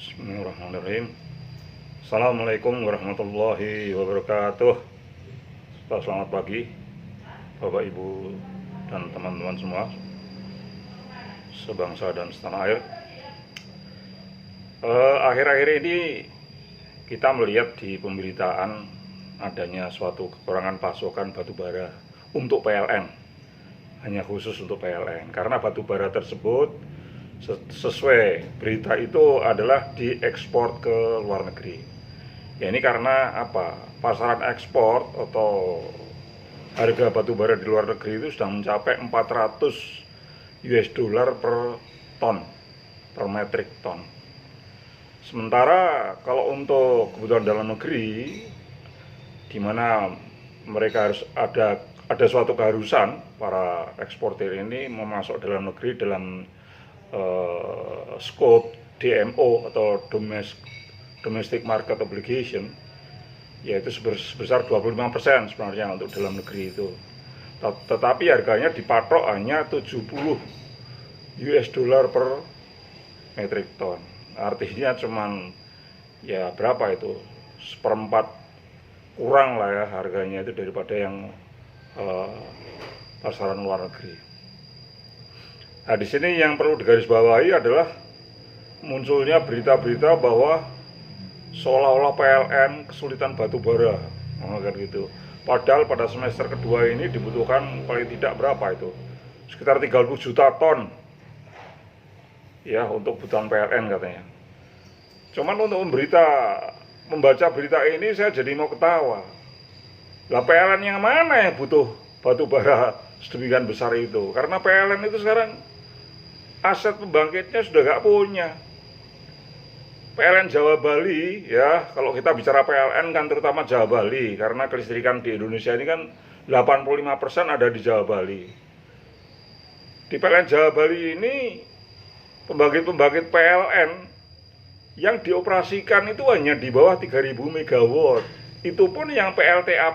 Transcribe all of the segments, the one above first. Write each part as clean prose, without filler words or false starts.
Bismillahirrahmanirrahim. Assalamualaikum warahmatullahi wabarakatuh. Selamat pagi Bapak Ibu dan teman-teman semua sebangsa dan setanah air. Akhir-akhir ini kita melihat di pemberitaan adanya suatu kekurangan pasokan batubara untuk PLN, hanya khusus untuk PLN, karena batubara tersebut sesuai berita itu adalah diekspor ke luar negeri. Ya, ini karena apa? Pasaran ekspor atau harga batubara di luar negeri itu sudah mencapai 400 US dollar per ton, per metrik ton. Sementara kalau untuk kebutuhan dalam negeri, di mana mereka harus ada suatu keharusan para eksportir ini memasok dalam negeri dalam scope DMO atau domestic market obligation, yaitu sebesar 25% sebenarnya untuk dalam negeri itu. Tetapi harganya dipatok hanya 70 US dollar per metrik ton. Artinya cuman ya berapa itu, seperempat kurang lah ya harganya itu daripada yang pasaran luar negeri. Nah, di sini yang perlu digarisbawahi adalah munculnya berita-berita bahwa seolah-olah PLN kesulitan batubara, kan gitu. Padahal pada semester kedua ini dibutuhkan paling tidak berapa itu, sekitar 30 juta ton ya untuk kebutuhan PLN katanya. Cuman untuk membaca berita ini saya jadi mau ketawa. Lah PLN yang mana yang butuh batubara sedemikian besar itu? Karena PLN itu sekarang aset pembangkitnya sudah nggak punya. PLN Jawa Bali ya, kalau kita bicara PLN kan terutama Jawa Bali, karena kelistrikan di Indonesia ini kan 85% ada di Jawa Bali. Di PLN Jawa Bali ini pembangkit-pembangkit PLN yang dioperasikan itu hanya di bawah 3000 megawatt. Itu pun yang PLTA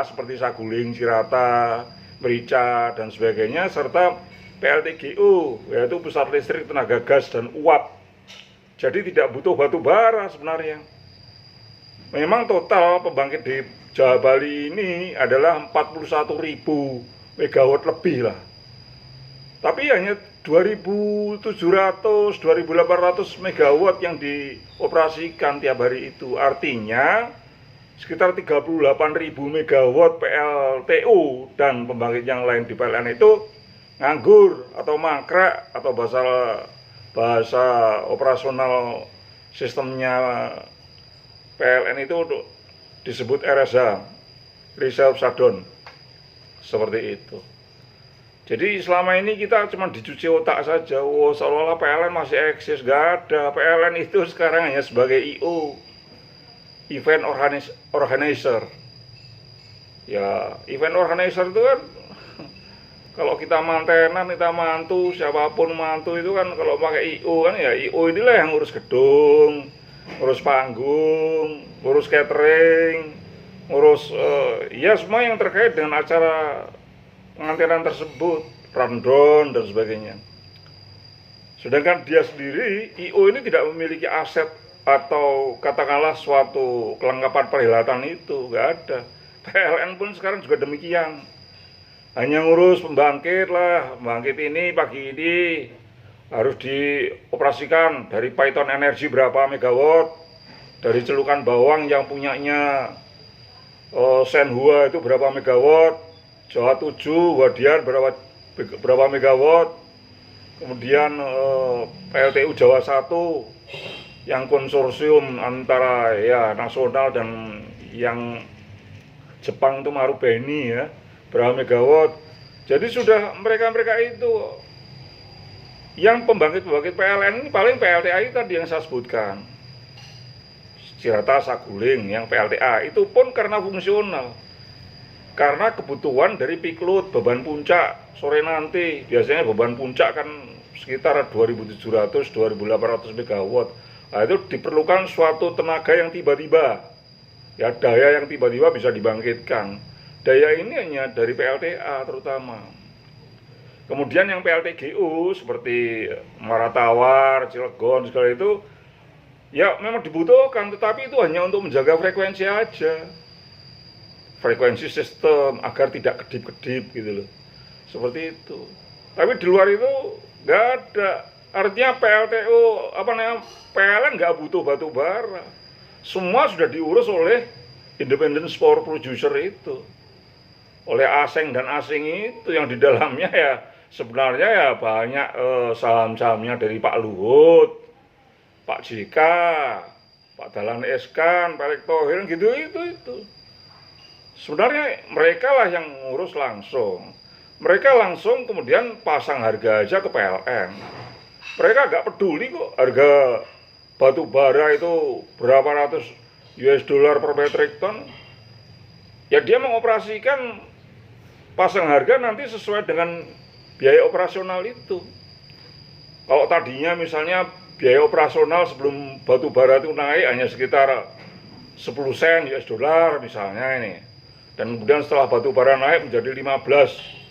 seperti Saguling, Cirata, Merica dan sebagainya, serta PLTGU, yaitu pusat listrik tenaga gas dan uap. Jadi tidak butuh batu bara sebenarnya. Memang total pembangkit di Jawa Bali ini adalah 41.000 megawatt lebih lah. Tapi hanya 2.700, 2.800 megawatt yang dioperasikan tiap hari itu. Artinya sekitar 38.000 megawatt PLTU dan pembangkit yang lain di PLN itu nganggur atau mangkrak, atau bahasa operasional sistemnya PLN itu disebut RSH, reserve shutdown, seperti itu. Jadi selama ini kita cuma dicuci otak saja, seolah-olah PLN masih eksis. Gak ada. PLN itu sekarang hanya sebagai IO, event organizer. Ya, event organizer itu kan kalau kita mantenan, kita mantu, siapapun mantu itu kan kalau pakai IO kan, ya IO inilah yang ngurus gedung, ngurus panggung, ngurus catering, ngurus ya semua yang terkait dengan acara pengantinan tersebut, rundown dan sebagainya. Sedangkan dia sendiri, IO ini tidak memiliki aset atau katakanlah suatu kelengkapan perhelatan itu, nggak ada. PLN pun sekarang juga demikian. Hanya ngurus pembangkit lah, pembangkit ini pagi ini harus dioperasikan dari Python Energy berapa megawatt, dari Celukan Bawang yang punyanya Senhua itu berapa megawatt, Jawa 7, Wadian berapa megawatt, kemudian PLTU Jawa 1 yang konsorsium antara ya nasional dan yang Jepang itu Marubeni ya, berapa megawatt. Jadi sudah mereka itu yang pembangkit PLN ini paling PLTA tadi yang saya sebutkan, Cirata, Saguling yang PLTA itu pun karena fungsional, karena kebutuhan dari peak load, beban puncak sore nanti. Biasanya beban puncak kan sekitar 2.700, 2.800 megawatt. Nah, itu diperlukan suatu tenaga yang tiba-tiba, ya daya yang tiba-tiba bisa dibangkitkan. Daya ini hanya dari PLTA terutama. Kemudian yang PLTGU seperti Maratawar, Cilegon segala itu Ya memang dibutuhkan, tetapi itu hanya untuk menjaga frekuensi aja. Frekuensi sistem agar tidak kedip-kedip gitu loh. Seperti itu. Tapi di luar itu nggak ada. Artinya PLTU PLN nggak butuh batu bara. Semua sudah diurus oleh independent power producer itu. Oleh asing dan asing itu yang di dalamnya ya sebenarnya ya banyak saham-sahamnya dari Pak Luhut, Pak JK, Pak Dahlan Iskan, Pak Erick Thohir gitu itu. Sebenarnya mereka lah yang ngurus langsung. Mereka langsung kemudian pasang harga aja ke PLN. Mereka gak peduli kok harga batu bara itu berapa ratus US dollar per metric ton. Ya dia mengoperasikan pasang harga nanti sesuai dengan biaya operasional itu. Kalau tadinya misalnya biaya operasional sebelum batu bara itu naik hanya sekitar 10 sen US dollar misalnya ini. Dan kemudian setelah batu bara naik menjadi 15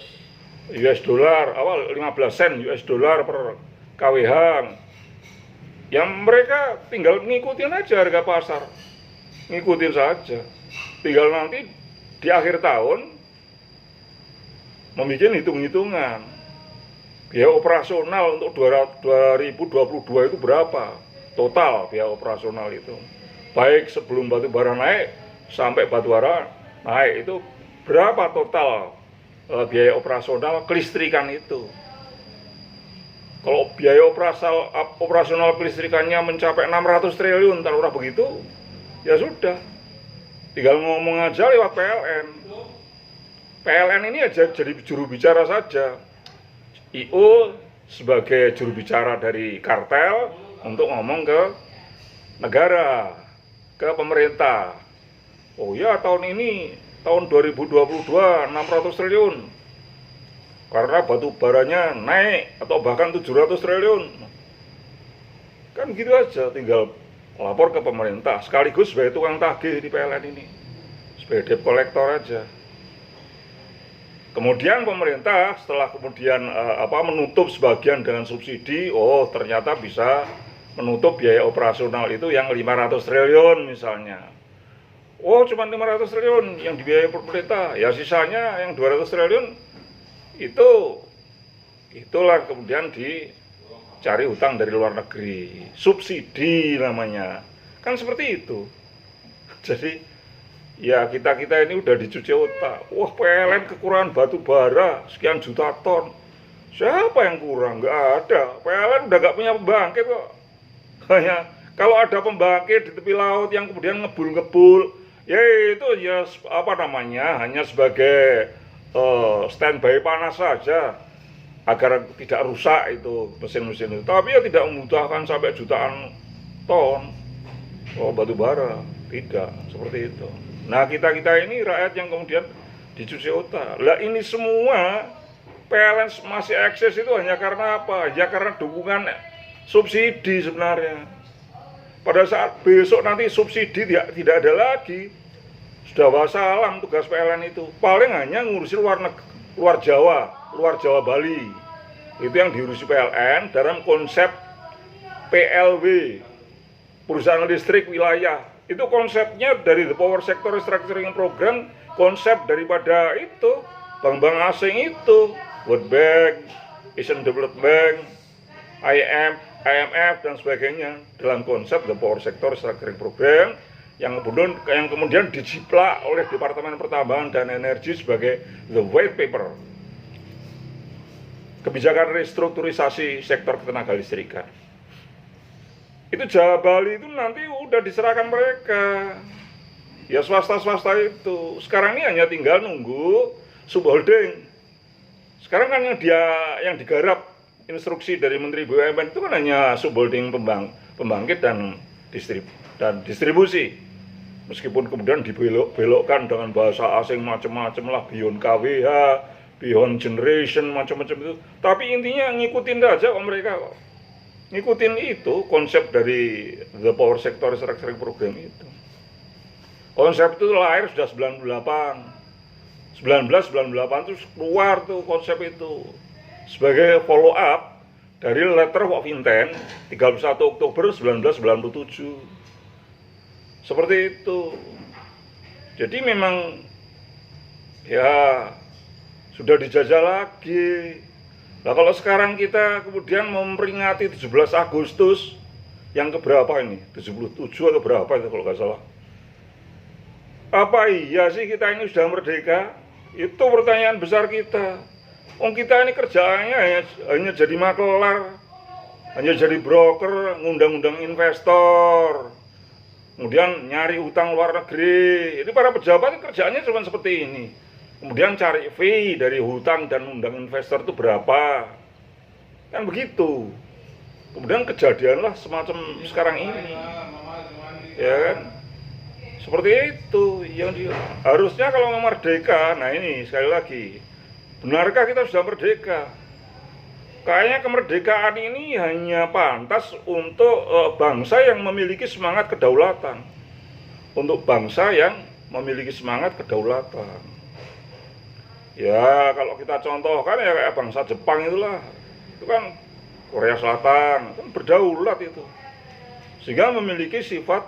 US dollar, 15 sen US dollar per KWH. Yang mereka tinggal ngikutin aja harga pasar. Ngikutin saja. Tinggal nanti di akhir tahun membuat hitung-hitungan. Biaya operasional untuk 2022 itu berapa? Total biaya operasional itu. Baik sebelum batu bara naik sampai batu bara naik itu berapa total biaya operasional kelistrikan itu. Kalau biaya operasional kelistrikannya mencapai 600 triliun, taruhlah begitu, ya sudah. Tinggal ngomong aja lewat PLN. PLN ini aja jadi juru bicara saja. IO sebagai juru bicara dari kartel untuk ngomong ke negara, ke pemerintah. Oh ya tahun ini, tahun 2022 600 triliun. Karena batu baranya naik atau bahkan 700 triliun. Kan gitu aja, tinggal lapor ke pemerintah sekaligus sebagai tukang tagih di PLN ini. Sebagai debt collector aja. Kemudian pemerintah setelah kemudian menutup sebagian dengan subsidi, oh ternyata bisa menutup biaya operasional itu yang 500 triliun misalnya. Oh cuma 500 triliun yang dibiayai pemerintah, ya sisanya yang 200 triliun itulah kemudian dicari hutang dari luar negeri, subsidi namanya, kan seperti itu. Jadi ya kita ini udah dicuci otak. Wah PLN kekurangan batu bara sekian juta ton. Siapa yang kurang? Nggak ada. PLN udah nggak punya pembangkit kok. Hanya kalau ada pembangkit di tepi laut yang kemudian ngebul, ya itu ya hanya sebagai standby panas saja agar tidak rusak itu mesin-mesin itu. Tapi ya tidak membutuhkan sampai jutaan ton batu bara, tidak seperti itu. Nah kita ini rakyat yang kemudian dicuci otak. Lah ini semua PLN masih eksis itu hanya karena apa? Ya karena dukungan subsidi sebenarnya. Pada saat besok nanti subsidi tidak ada lagi, sudah wassalam tugas PLN itu. Paling hanya ngurusin luar Jawa Bali. Itu yang diurusi PLN dalam konsep PLW, perusahaan listrik wilayah. Itu konsepnya dari The Power Sector Restructuring Program, konsep daripada itu bank-bank asing itu, World Bank, Asian Development Bank, IMF dan sebagainya dalam konsep The Power Sector Restructuring Program yang kemudian dijiplak oleh Departemen Pertambangan dan Energi sebagai the white paper kebijakan restrukturisasi sektor ketenaga listrikan. Itu Jawa Bali itu nanti udah diserahkan mereka. Ya swasta-swasta itu. Sekarang ini hanya tinggal nunggu subholding. Sekarang kan yang digarap instruksi dari Menteri BUMN itu kan hanya subholding pembangkit dan distribusi. Meskipun kemudian dibelok-belokkan dengan bahasa asing macam-macam lah, beyond KWH, beyond generation, macam-macam itu. Tapi intinya ngikutin aja kok mereka kok. Ngikutin itu konsep dari The Power Sector Restructuring Program itu. Konsep itu lahir sudah 1998 terus keluar tuh konsep itu sebagai follow up dari letter of intent 31 Oktober 1997. Seperti itu. Jadi memang ya sudah dijajah lagi. Nah kalau sekarang kita kemudian memperingati 17 Agustus yang keberapa ini? 77 atau berapa itu kalau nggak salah. Apa iya sih kita ini sudah merdeka? Itu pertanyaan besar kita. Kita ini kerjaannya hanya jadi makelar, hanya jadi broker, ngundang-undang investor, kemudian nyari utang luar negeri. Ini para pejabat kerjaannya cuma seperti ini. Kemudian cari fee dari hutang dan undang investor itu berapa. Kan begitu. Kemudian kejadianlah semacam sekarang ini. Ya kan? Seperti itu. Harusnya kalau merdeka, nah ini sekali lagi. Benarkah kita sudah merdeka? Kayaknya kemerdekaan ini hanya pantas untuk bangsa yang memiliki semangat kedaulatan. Untuk bangsa yang memiliki semangat kedaulatan. Ya kalau kita contohkan ya kayak bangsa Jepang itulah. Itu kan Korea Selatan, kan berdaulat itu. Sehingga memiliki sifat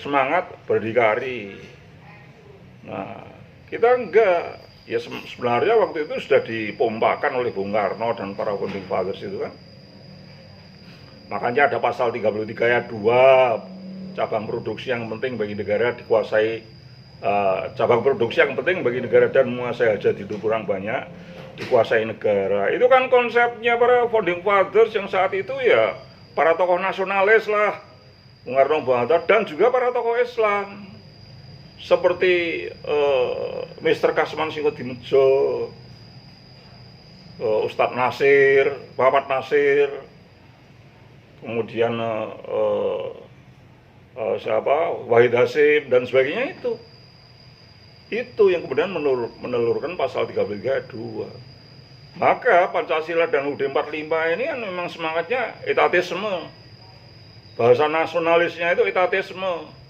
semangat berdikari. Nah, kita enggak. Ya sebenarnya waktu itu sudah dipompakan oleh Bung Karno dan para founding fathers itu kan. Makanya ada pasal 33 ayat 2, cabang produksi yang penting bagi negara dikuasai, cabang produksi yang penting bagi negara dan menguasai hajat hidup orang banyak dikuasai negara. Itu kan konsepnya para founding fathers yang saat itu ya para tokoh nasionalis lah, Bung Karno, Bung Hatta, dan juga para tokoh Islam seperti Mr. Kasman Singodimejo, Ustadz Nasir, Muhammad Nasir, kemudian Wahid Hasim dan sebagainya itu yang kemudian menelurkan pasal 33 ayat 2. Maka Pancasila dan UUD 45 ini kan memang semangatnya etatisme. Bahasa nasionalisnya itu etatisme.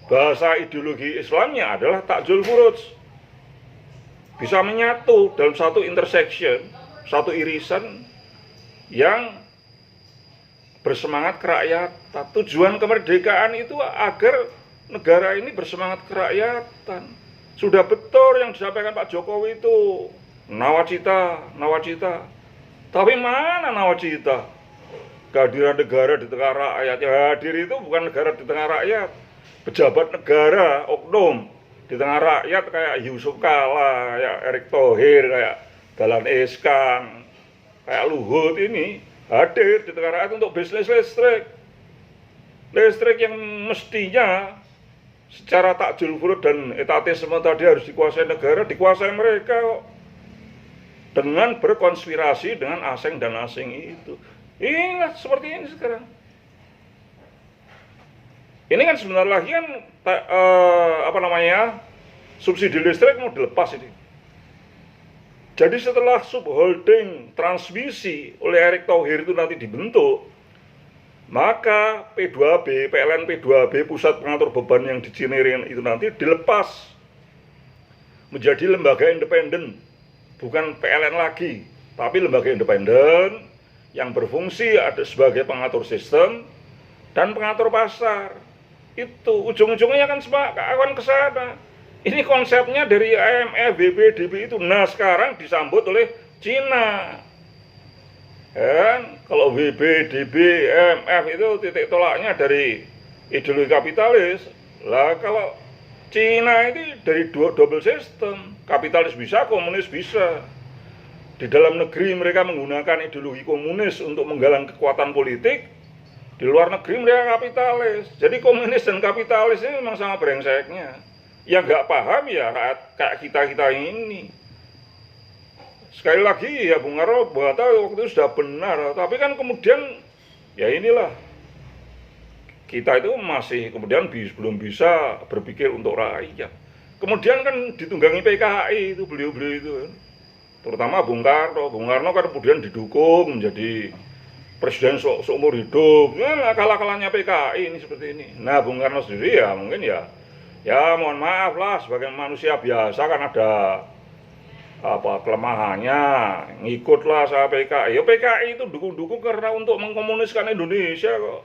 Bahasa ideologi Islamnya adalah takjul furuj. Bisa menyatu dalam satu intersection, satu irisan yang bersemangat kerakyatan. Tujuan kemerdekaan itu agar negara ini bersemangat kerakyatan. Sudah betul yang disampaikan Pak Jokowi itu nawacita. Tapi mana nawacita? Kehadiran negara di tengah rakyat. Ya, hadir itu bukan negara di tengah rakyat. Pejabat negara, oknum di tengah rakyat kayak Yusuf Kala, kayak Erick Thohir, kayak Dahlan Iskan, kayak Luhut ini hadir di tengah rakyat untuk bisnis listrik. Listrik yang mestinya secara takjul furuj dan etatisme tadi harus dikuasai negara, dikuasai mereka kok. Dengan berkonspirasi dengan asing dan asing itu. Ingat seperti ini sekarang. Ini kan sebentar lagi kan subsidi listrik mau dilepas ini. Jadi setelah subholding transmisi oleh Erick Thohir itu nanti dibentuk, maka P2B, PLN P2B, Pusat Pengatur Beban yang di Cinere itu nanti dilepas menjadi lembaga independen, bukan PLN lagi, tapi lembaga independen yang berfungsi ada sebagai pengatur sistem dan pengatur pasar. Itu ujung-ujungnya kan akan ke sana. Ini konsepnya dari IMF, BPDB itu. Nah sekarang disambut oleh Cina. Kan kalau BPDB, IMF itu titik tolaknya dari ideologi kapitalis. Lah kalau Cina ini dari double system. Kapitalis bisa, komunis bisa. Di dalam negeri mereka menggunakan ideologi komunis untuk menggalang kekuatan politik. Di luar negeri mereka kapitalis. Jadi komunis dan kapitalis ini memang sama brengseknya. Yang nggak paham ya kayak kita ini. Sekali lagi ya Bung Karno, Bung Hatta waktu itu sudah benar. Tapi kan kemudian ya inilah. Kita itu masih kemudian belum bisa berpikir untuk rakyat. Kemudian kan ditunggangi PKI itu beliau-beliau itu kan. Terutama Bung Karno. Bung Karno kan kemudian didukung menjadi presiden seumur hidup. Ya kalah-kalahnya PKI ini seperti ini. Nah Bung Karno sendiri ya mungkin ya mohon maaf lah sebagai manusia biasa kan ada apa kelemahannya, ngikutlah saya PKI. Ya PKI itu dukung-dukung karena untuk mengkomuniskan Indonesia kok.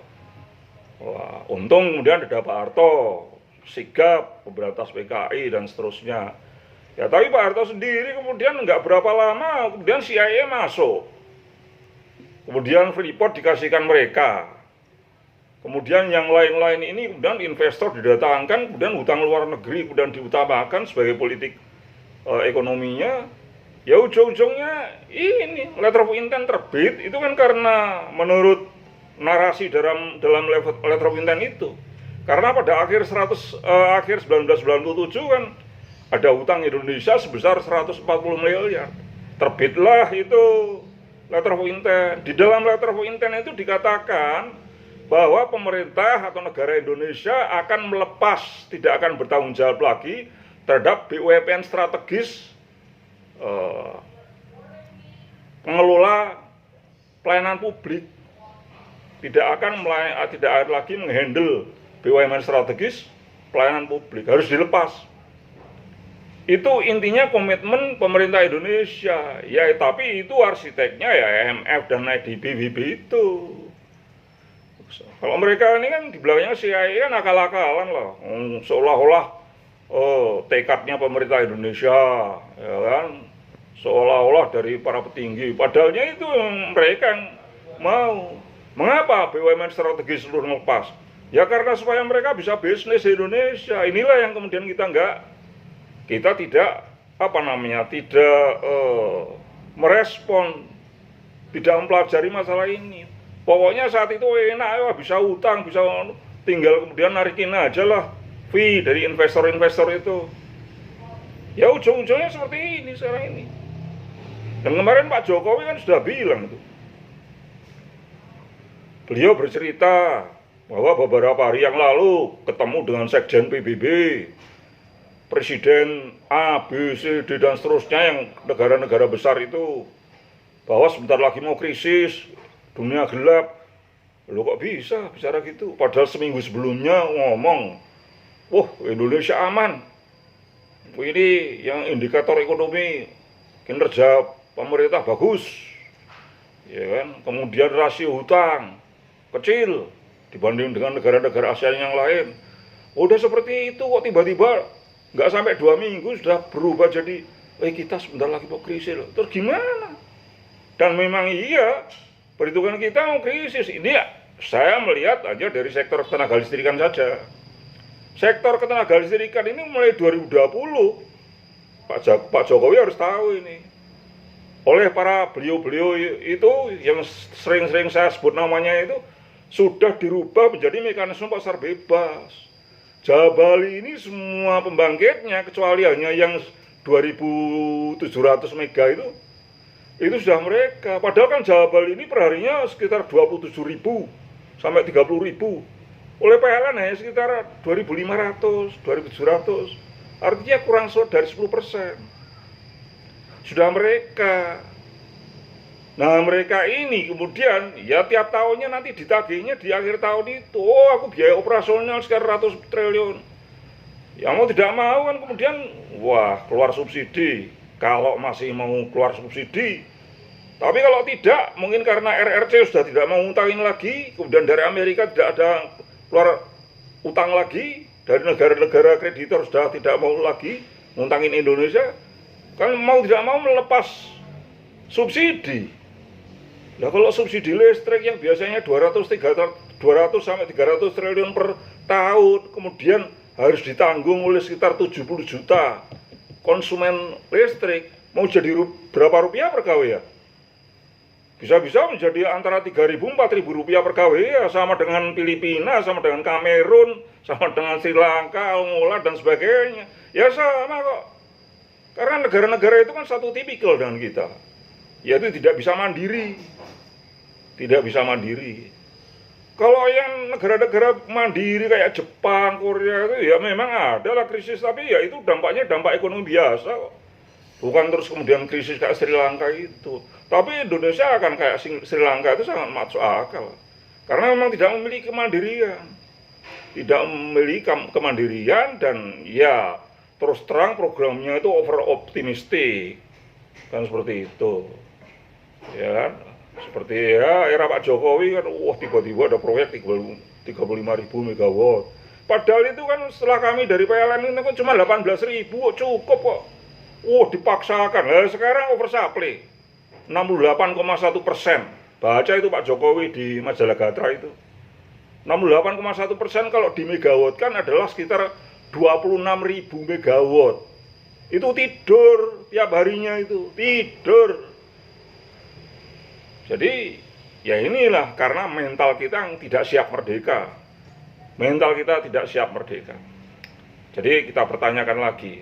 Wah, untung kemudian ada Pak Harto sigap pemberantas PKI dan seterusnya. Ya tapi Pak Harto sendiri kemudian nggak berapa lama kemudian CIA masuk. Kemudian Freeport dikasihkan mereka. Kemudian yang lain-lain ini kemudian investor didatangkan, kemudian hutang luar negeri kemudian diutamakan sebagai politik ekonominya. Ya ujung-ujungnya ini letter of intent terbit itu kan karena menurut narasi dalam letter of intent itu. Karena pada akhir 1997 kan ada hutang Indonesia sebesar 140 miliar. Terbitlah itu letter of intent. Di dalam letter of intent itu dikatakan bahwa pemerintah atau negara Indonesia akan melepas, tidak akan bertanggung jawab lagi terhadap BUMN strategis pengelola pelayanan publik, tidak akan lagi menghandle BUMN strategis pelayanan publik, harus dilepas. Itu intinya komitmen pemerintah Indonesia. Ya, tapi itu arsiteknya ya IMF dan IDB WIB itu. Kalau mereka ini kan di belakangnya CIA kan akal-akalan lah, seolah-olah tekadnya pemerintah Indonesia, ya kan, seolah-olah dari para petinggi. Padahalnya itu mereka yang mau. Mengapa BUMN strategis seluruh lepas? Ya karena supaya mereka bisa bisnis di Indonesia. Inilah yang kemudian kita tidak tidak merespon, tidak mempelajari masalah ini. Pokoknya saat itu enak, bisa utang, bisa tinggal kemudian narikin aja lah fee dari investor-investor itu. Ya ujung-ujungnya seperti ini sekarang ini. Dan kemarin Pak Jokowi kan sudah bilang itu. Beliau bercerita bahwa beberapa hari yang lalu ketemu dengan Sekjen PBB, Presiden A, B, C, D dan seterusnya yang negara-negara besar itu, bahwa sebentar lagi mau krisis, dunia gelap. Loh kok bisa bicara gitu? Padahal seminggu sebelumnya ngomong, wah Indonesia aman. Ini yang indikator ekonomi kinerja pemerintah bagus, ya kan? Kemudian rasio hutang kecil dibanding dengan negara-negara ASEAN yang lain. Udah seperti itu kok tiba-tiba nggak sampai 2 minggu sudah berubah jadi, kita sebentar lagi mau krisis loh. Terus gimana? Dan memang iya, perhitungan kita mau krisis. Ini saya melihat aja dari sektor tenaga listrikan saja. Sektor ketenaga listrikan ini mulai 2020, Pak Jokowi harus tahu ini. Oleh para beliau-beliau itu yang sering-sering saya sebut namanya itu, sudah dirubah menjadi mekanisme pasar bebas. Jawa Bali ini semua pembangkitnya kecuali hanya yang 2.700 mega itu sudah mereka. Padahal kan Jawa Bali ini perharinya sekitar 27.000 sampai 30.000. Oleh PLN hanya sekitar 2.500, 2.700. Artinya kurang dari 10%. Sudah mereka. Nah mereka ini kemudian ya tiap tahunnya nanti ditagihnya di akhir tahun itu, oh aku biaya operasional sekitar 100 triliun. Ya mau tidak mau kan kemudian wah keluar subsidi, kalau masih mau keluar subsidi. Tapi kalau tidak, mungkin karena RRC sudah tidak mau ngutangin lagi, kemudian dari Amerika tidak ada keluar utang lagi, dari negara-negara kreditor sudah tidak mau lagi ngutangin Indonesia, kan mau tidak mau melepas subsidi. Nah kalau subsidi listrik yang biasanya 200 sampai 300 triliun per tahun, kemudian harus ditanggung oleh sekitar 70 juta konsumen listrik, mau jadi berapa rupiah per kWh? Bisa-bisa menjadi antara 3.000 4.000 rupiah per kWh, sama dengan Filipina, sama dengan Kamerun, sama dengan Sri Lanka, Angola dan sebagainya. Ya sama kok. Karena negara-negara itu kan satu tipikal dengan kita, yaitu tidak bisa mandiri. Tidak bisa mandiri. Kalau yang negara-negara mandiri kayak Jepang, Korea itu ya memang ada lah krisis, tapi ya itu dampaknya dampak ekonomi biasa kok. Bukan terus kemudian krisis kayak Sri Lanka itu. Tapi Indonesia akan kayak Sri Lanka itu sangat masuk akal. Karena memang tidak memiliki kemandirian. Tidak memiliki kemandirian dan ya terus terang programnya itu over optimistik. Kan seperti itu. Ya kan? Seperti ya era Pak Jokowi kan, wah tiba-tiba ada proyek 35.000 megawatt. Padahal itu kan setelah kami dari PLN itu kan cuma 18.000, cukup kok. Wah dipaksakan. Nah, sekarang oversupply 68,1%. Baca itu Pak Jokowi di majalah Gatra itu. 68,1% kalau di megawatt kan adalah sekitar 26.000 megawatt. Itu tidur tiap harinya, itu tidur. Jadi ya inilah karena mental kita yang tidak siap merdeka. Mental kita tidak siap merdeka. Jadi kita pertanyakan lagi.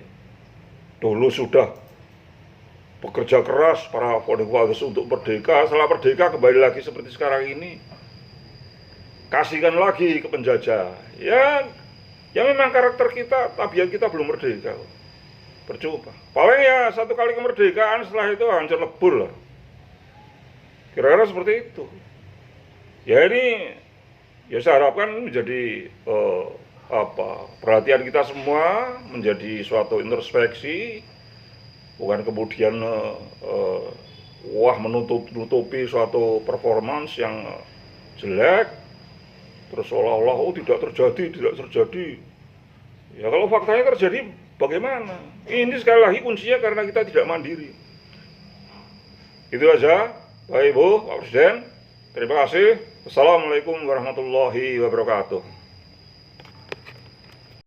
Dulu sudah bekerja keras para founding fathers untuk merdeka, setelah merdeka kembali lagi seperti sekarang ini. Kasihkan lagi ke penjajah. Ya memang karakter kita, tabiat kita belum merdeka. Percuma. Paling ya satu kali kemerdekaan, setelah itu hancur lebur lah. Kira-kira seperti itu. Ya ini, ya saya harapkan menjadi perhatian kita semua, menjadi suatu introspeksi, bukan kemudian menutupi suatu performance yang jelek, terus seolah-olah tidak terjadi. Ya kalau faktanya terjadi, bagaimana? Ini sekali lagi kuncinya karena kita tidak mandiri. Itu aja. Baik Ibu, Pak Presiden, terima kasih. Assalamualaikum warahmatullahi wabarakatuh.